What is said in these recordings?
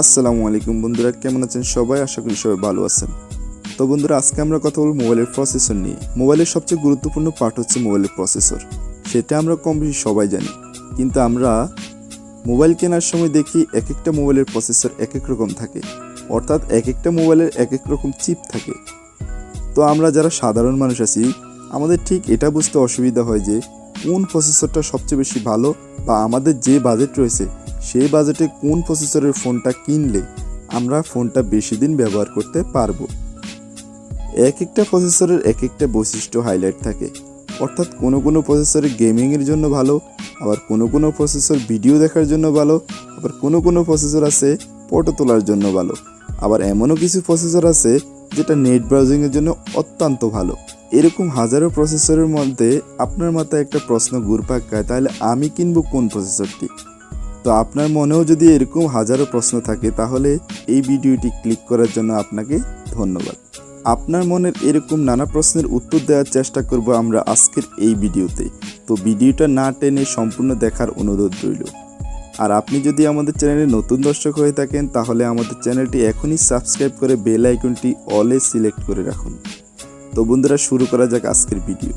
আসসালামু আলাইকুম বন্ধুরা, কেমন আছেন সবাই? আশা করি সবাই ভালো আছেন। তো বন্ধুরা, আজকে আমরা কথা বলবো মোবাইলের প্রসেসর নিয়ে। মোবাইলের সবচেয়ে গুরুত্বপূর্ণ পার্ট হচ্ছে মোবাইলের প্রসেসর। সেটা আমরা কম বেশি সবাই জানি, কিন্তু আমরা মোবাইল কেনার সময় দেখি এক একটা মোবাইলের প্রসেসর এক এক রকম থাকে, অর্থাৎ এক একটা মোবাইলের এক এক রকম চিপ থাকে। তো আমরা যারা সাধারণ মানুষ আছি, আমাদের ঠিক এটা বুঝতে অসুবিধা হয় যে কোন প্রসেসরটা সবচেয়ে বেশি ভালো, বা আমাদের যে বাজেট রয়েছে সেই বাজেটে কোন প্রসেসরের ফোনটা কিনলে আমরা ফোনটা বেশি দিন ব্যবহার করতে পারবো। এক একটা প্রসেসরের এক একটা বৈশিষ্ট্য হাইলাইট থাকে, অর্থাৎ কোনো প্রসেসরে গেমিংয়ের জন্য ভালো, আবার কোনো প্রসেসর ভিডিও দেখার জন্য ভালো, আবার কোনো প্রসেসর আছে ফটো তোলার জন্য ভালো, আবার এমনও কিছু প্রসেসর আছে যেটা নেট ব্রাউজিংয়ের জন্য অত্যন্ত ভালো। এরকম হাজারো প্রসেসরের মধ্যে আপনার মাথায় একটা প্রশ্ন ঘুরপাক খায়, তাহলে আমি কিনবো কোন প্রসেসরটি? তো আপনার মনেও যদি এরকম হাজারো প্রশ্ন থাকে, তাহলে এই ভিডিওটি ক্লিক করার জন্য আপনাকে ধন্যবাদ। আপনার মনের এরকম নানা প্রশ্নের উত্তর দেওয়ার চেষ্টা করব আমরা আজকের এই ভিডিওতে। তো ভিডিওটা না টেনে সম্পূর্ণ দেখার অনুরোধ রইল। আর আপনি যদি আমাদের চ্যানেলে নতুন দর্শক হয়ে থাকেন, তাহলে আমাদের চ্যানেলটি এখনই সাবস্ক্রাইব করে বেল আইকনটি অলে সিলেক্ট করে রাখুন। তো বন্ধুরা, শুরু করা যাক আজকের ভিডিও।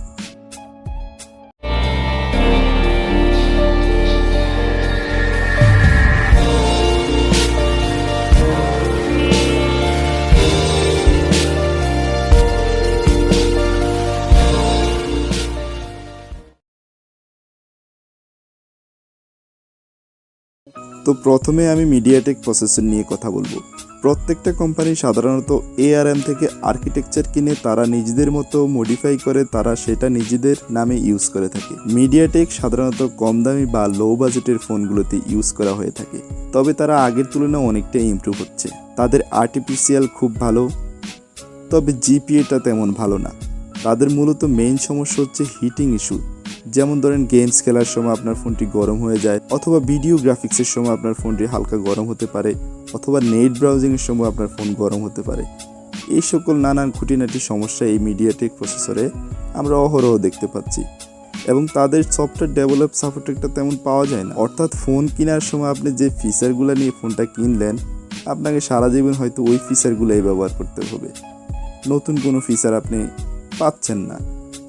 তো প্রথমে আমি মিডিয়াটেক প্রসেসর নিয়ে কথা বলবো। প্রত্যেকটা কোম্পানি সাধারণত ARM থেকে আর্কিটেকচার কিনে তারা নিজেদের মতো মডিফাই করে তারা সেটা নিজেদের নামে ইউজ করে থাকে। মিডিয়াটেক সাধারণত কম দামি বা লো বাজেটের ফোনগুলোতে ইউজ করা হয়ে থাকে, তবে তারা আগের তুলনায় অনেকটাই ইমপ্রুভ হচ্ছে। তাদের আর্টিফিশিয়াল খুব ভালো, তবে জিপিএটা তেমন ভালো না। তাদের মূলত মেইন সমস্যা হচ্ছে হিটিং ইস্যু। যেমন ধরেন, গেমস খেলার সময় আপনার ফোনটি গরম হয়ে যায়, অথবা ভিডিও গ্রাফিক্সের সময় আপনার ফোনটি হালকা গরম হতে পারে, অথবা নেট ব্রাউজিংয়ের সময় আপনার ফোন গরম হতে পারে। এই সকল নানান খুঁটিনাটি সমস্যা এই মিডিয়াটেক প্রসেসরে আমরা অহরহ দেখতে পাচ্ছি, এবং তাদের সফটওয়্যার ডেভেলপ সাপোর্টটা তেমন পাওয়া যায় না। অর্থাৎ ফোন কেনার সময় আপনি যে ফিচারগুলো নিয়ে ফোনটা কিনলেন, আপনাকে সারা জীবন হয়তো ওই ফিচারগুলোই ব্যবহার করতে হবে। নতুন কোনো ফিচার আপনি পাচ্ছেন না,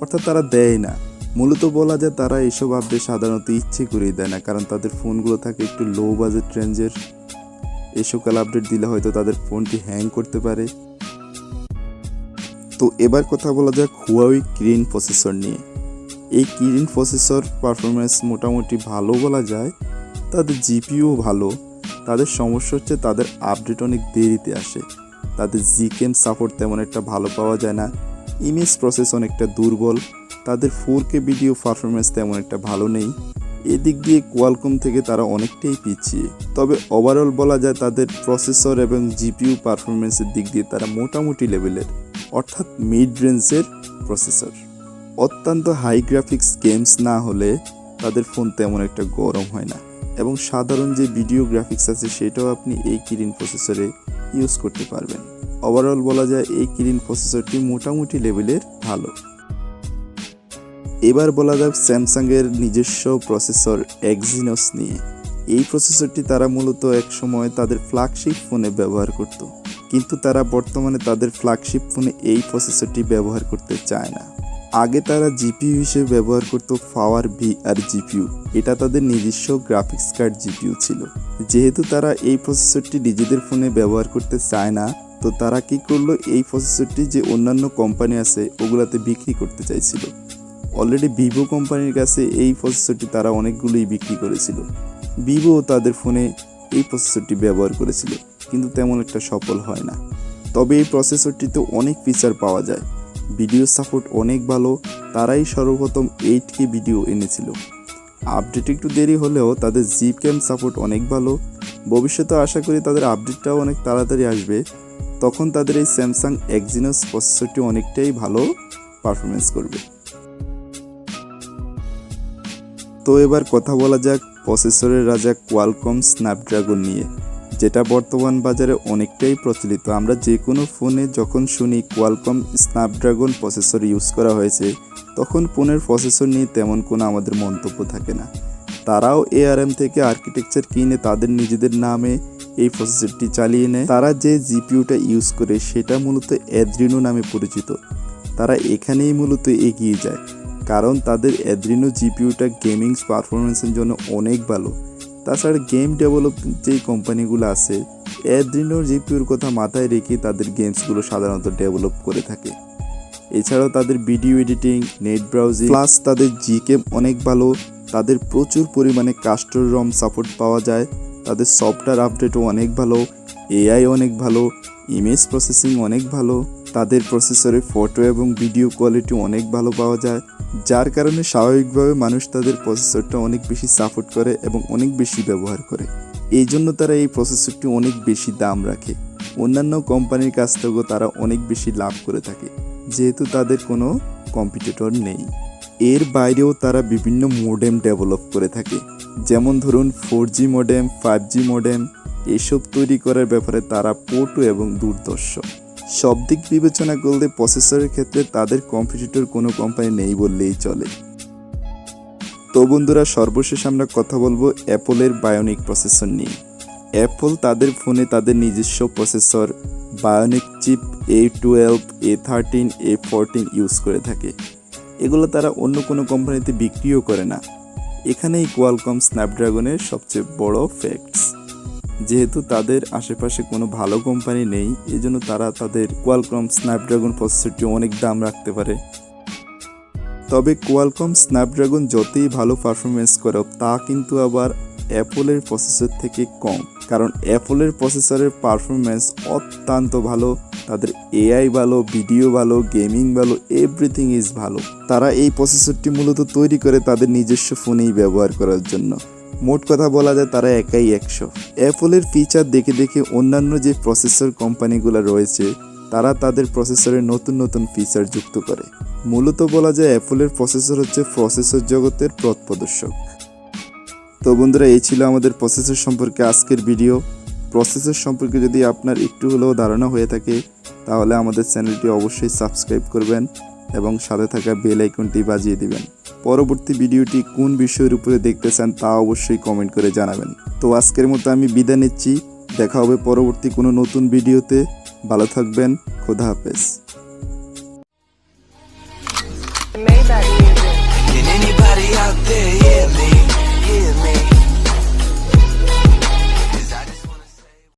অর্থাৎ তারা দেয় না। মূলত বলা যায় তারা এইসব আপডেট সাধারণত ইচ্ছে করেই দেয় না, কারণ তাদের ফোনগুলো থাকে একটু লো বাজেট রেঞ্জের। এই সকল আপডেট দিলে হয়তো তাদের ফোনটি হ্যাং করতে পারে। তো এবার কথা বলা যাক হুয়াওই কিরিন প্রসেসর নিয়ে। এই কিরিন প্রসেসর পারফরমেন্স মোটামুটি ভালো বলা যায়, তাদের জিপিও ভালো। তাদের সমস্যা হচ্ছে তাদের আপডেট অনেক দেরিতে আসে, তাদের জিকেম সাপোর্ট তেমন একটা ভালো পাওয়া যায় না, ইমেজ প্রসেস অনেকটা দুর্বল, তাদের 4K ভিডিও পারফরমেন্স তেমন একটা ভালো নেই। এদিক দিয়ে কোয়ালকম থেকে তারা অনেকটাই পিছিয়ে। তবে ওভারঅল বলা যায় তাদের প্রসেসর এবং জিপিইউ পারফরমেন্সের দিক দিয়ে তারা মোটামুটি লেভেলের, অর্থাৎ মিড রেঞ্জের প্রসেসর। অত্যন্ত হাই গ্রাফিক্স গেমস না হলে তাদের ফোন তেমন একটা গরম হয় না, এবং সাধারণ যে ভিডিও গ্রাফিক্স আছে সেটাও আপনি এই কিরিন প্রসেসরে ইউজ করতে পারবেন। ওভারঅল বলা যায় এই কিরিন প্রসেসরটি মোটামুটি লেভেলের ভালো। এবার বলা যাক স্যামসাংয়ের নিজস্ব প্রসেসর এক্সিনোস নিয়ে। এই প্রসেসরটি তারা মূলত এক সময় তাদের ফ্ল্যাগশিপ ফোনে ব্যবহার করত, কিন্তু তারা বর্তমানে তাদের ফ্ল্যাগশিপ ফোনে এই প্রসেসরটি ব্যবহার করতে চায় না। আগে তারা জিপিইউ হিসেবে ব্যবহার করত পাওয়ার VR জিপিইউ। এটা তাদের নিজস্ব গ্রাফিক্স কার্ড জিপিইউ ছিল। যেহেতু তারা এই প্রসেসরটি নিজেদের ফোনে ব্যবহার করতে চায় না, তো তারা কি করলো, এই প্রসেসরটি যে অন্যান্য কোম্পানি আছে ওগুলাতে বিক্রি করতে চাইছিল। অলরেডি ভিভো কোম্পানির কাছে এই প্রসেসরটি তারা অনেকগুলোই বিক্রি করেছিল। ভিভো তাদের ফোনে এই প্রসেসরটি ব্যবহার করেছিল, কিন্তু তেমন একটা সফল হয় না। তবে এই প্রসেসরটিতে অনেক ফিচার পাওয়া যায়, ভিডিও সাপোর্ট অনেক ভালো। তারাই সর্বপ্রথম 8K ভিডিও এনেছিল। আপডেট একটু দেরি হলেও তাদের জিকেম সাপোর্ট অনেক ভালো। ভবিষ্যতে আশা করি তাদের আপডেটটাও অনেক তাড়াতাড়ি আসবে, তখন তাদের এই স্যামসাং এক্সিনোস প্রসেসরটি অনেকটাই ভালো পারফরমেন্স করবে। তো এবার কথা বলা যাক প্রসেসরের রাজা কোয়ালকম স্ন্যাপড্রাগন নিয়ে, যেটা বর্তমান বাজারে অনেকটাই প্রচলিত। আমরা যে কোনো ফোনে যখন শুনি কোয়ালকম স্ন্যাপড্রাগন প্রসেসর ইউজ করা হয়েছে, তখন ফোনের প্রসেসর নিয়ে তেমন কোনো আমাদের মন্তব্য থাকে না। তারাও ARM থেকে আর্কিটেকচার কিনে তাদের নিজেদের নামে এই প্রসেসরটি চালিয়ে নেয়। তারা যে জিপিইউটা ইউজ করে সেটা মূলত অ্যাড্রিনো নামে পরিচিত। তারা এখানেই মূলত এগিয়ে যায়, কারণ তাদের অ্যাড্রিনো জিপিইউটা গেমিং পারফরমেন্সের জন্য অনেক ভালো। তাছাড়া গেম ডেভেলপ যেই কোম্পানিগুলো আছে অ্যাড্রিনোর জিপিইউর কথা মাথায় রেখে তাদের গেমসগুলো সাধারণত ডেভেলপ করে থাকে। এছাড়াও তাদের video editing, net browsing plus তাদের জিকেম অনেক ভালো। তাদের প্রচুর পরিমাণে কাস্টম রম সাপোর্ট পাওয়া যায়। তাদের সফটওয়্যার আপডেটও অনেক ভালো, এআই অনেক ভালো, ইমেজ প্রসেসিং অনেক ভালো। তাদের প্রসেসরে ফটো এবং ভিডিও কোয়ালিটি অনেক ভালো পাওয়া যায়, যার কারণে স্বাভাবিকভাবে মানুষ তাদের প্রসেসরটা অনেক বেশি সাপোর্ট করে এবং অনেক বেশি ব্যবহার করে। এই জন্য তারা এই প্রসেসরটি অনেক বেশি দাম রাখে। অন্যান্য কোম্পানির কাছ থেকেও তারা অনেক বেশি লাভ করে থাকে, যেহেতু তাদের কোনো কম্পিটিটর নেই। এর বাইরেও তারা বিভিন্ন মোডেম ডেভেলপ করে থাকে, যেমন ধরুন 4G মোডেম, 5G মোডেম। এসব তৈরি করার ব্যাপারে তারা পটু এবং দুর্দর্শ। সব দিক বিবেচনা করলে প্রসেসরের ক্ষেত্রে তাদের কম্পিটিটর কোনো কোম্পানি নেই বললেই চলে। তো বন্ধুরা, সর্বশেষ আমরা কথা বলবো অ্যাপলের বায়োনিক প্রসেসর নিয়ে। অ্যাপল তাদের ফোনে তাদের নিজস্ব processor bionic chip A12, A13, A14 use করে থাকে। এগুলো তারা অন্য কোনো কোম্পানিতে বিক্রিও করে না। এখানেই কোয়ালকম স্ন্যাপড্রাগনের সবচেয়ে বড় ফ্যাক্টস। যেহেতু তাদের আশেপাশে কোনো ভালো কোম্পানি নেই, এজন্য তারা তাদের কোয়ালকম স্ন্যাপড্রাগন প্রসেসরটি অনেক দাম রাখতে পারে। তবে কোয়ালকম স্ন্যাপড্রাগন যতই ভালো পারফরমেন্স করে তা কিন্তু আবার অ্যাপলের প্রসেসর থেকে কম, কারণ অ্যাপলের প্রসেসরের পারফরমেন্স অত্যন্ত ভালো। তাদের এআই ভালো, ভিডিও ভালো, গেমিং ভালো, এভরিথিং ইজ ভালো। তারা এই প্রসেসরটি মূলত তৈরি করে তাদের নিজস্ব ফোনেই ব্যবহার করার জন্য। মোট কথা বলা যায় তারা একাই 100। অ্যাপলের ফিচার দেখে দেখে অন্যান্য যে প্রসেসর কোম্পানিগুলো রয়েছে তারা তাদের প্রসেসরে নতুন নতুন ফিচার যুক্ত করে। মূলত বলা যায় অ্যাপলের প্রসেসর হচ্ছে প্রসেসর জগতের পথপ্রদর্শক। তো বন্ধুরা, এই ছিল আমাদের প্রসেসর সম্পর্কে আজকের ভিডিও। প্রসেসর সম্পর্কে যদি আপনার একটু হলেও ধারণা হয়ে থাকে তাহলে আমাদের চ্যানেলটি অবশ্যই সাবস্ক্রাইব করবেন এবং সাথে থাকা বেল আইকনটি বাজিয়ে দিবেন। পরবর্তী ভিডিওটি কোন বিষয়ের উপরে দেখতে চান তা অবশ্যই কমেন্ট করে জানাবেন। তো আজকের মতো আমি বিদায় নিচ্ছি। দেখা হবে পরবর্তী কোনো নতুন ভিডিওতে। ভালো থাকবেন। খোদা হাফেজ। Can anybody out there hear me?